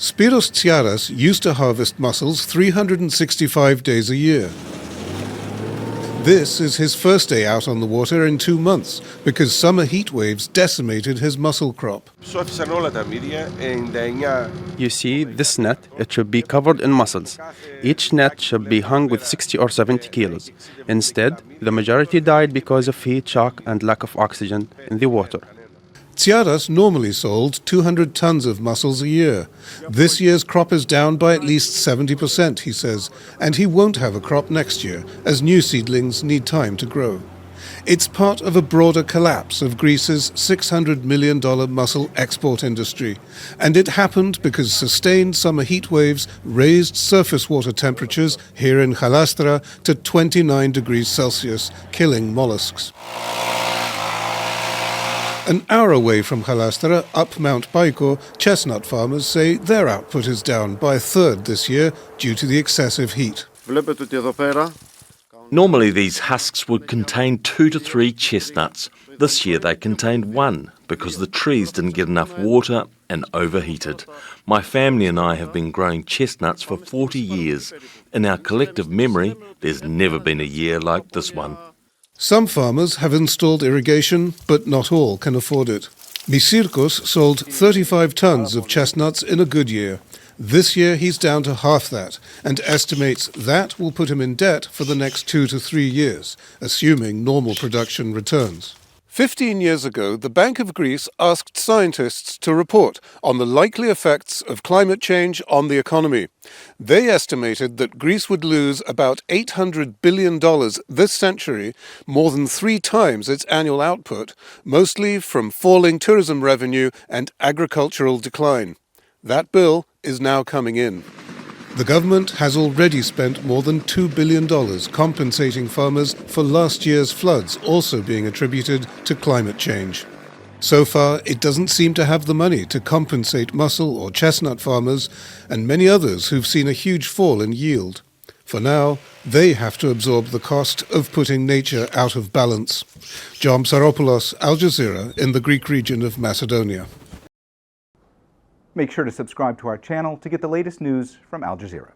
Spiros Tsiaras used to harvest mussels 365 days a year. This is his first day out on the water in 2 months because summer heat waves decimated his mussel crop. You see, this net, it should be covered in mussels. Each net should be hung with 60 or 70 kilos. Instead, the majority died because of heat shock and lack of oxygen in the water. Tsiaras normally sold 200 tons of mussels a year. This year's crop is down by at least 70%, he says, and he won't have a crop next year, as new seedlings need time to grow. It's part of a broader collapse of Greece's $600 million mussel export industry, and it happened because sustained summer heat waves raised surface water temperatures here in Halastra to 29 degrees Celsius, killing mollusks. An hour away from Halastra, up Mount Paiko, chestnut farmers say their output is down by a third this year due to the excessive heat. Normally these husks would contain 2 to 3 chestnuts. This year they contained 1 because the trees didn't get enough water and overheated. My family and I have been growing chestnuts for 40 years. In our collective memory, there's never been a year like this one. Some farmers have installed irrigation, but not all can afford it. Misirkos sold 35 tons of chestnuts in a good year. This year he's down to half that, and estimates that will put him in debt for the next 2 to 3 years, assuming normal production returns. 15 years ago, the Bank of Greece asked scientists to report on the likely effects of climate change on the economy. They estimated that Greece would lose about $800 billion this century, more than 3 times its annual output, mostly from falling tourism revenue and agricultural decline. That bill is now coming in. The government has already spent more than $2 billion compensating farmers for last year's floods, also being attributed to climate change. So far, it doesn't seem to have the money to compensate mussel or chestnut farmers and many others who've seen a huge fall in yield. For now, they have to absorb the cost of putting nature out of balance. Psaropoulos, Al Jazeera, in the Greek region of Macedonia. Make sure to subscribe to our channel to get the latest news from Al Jazeera.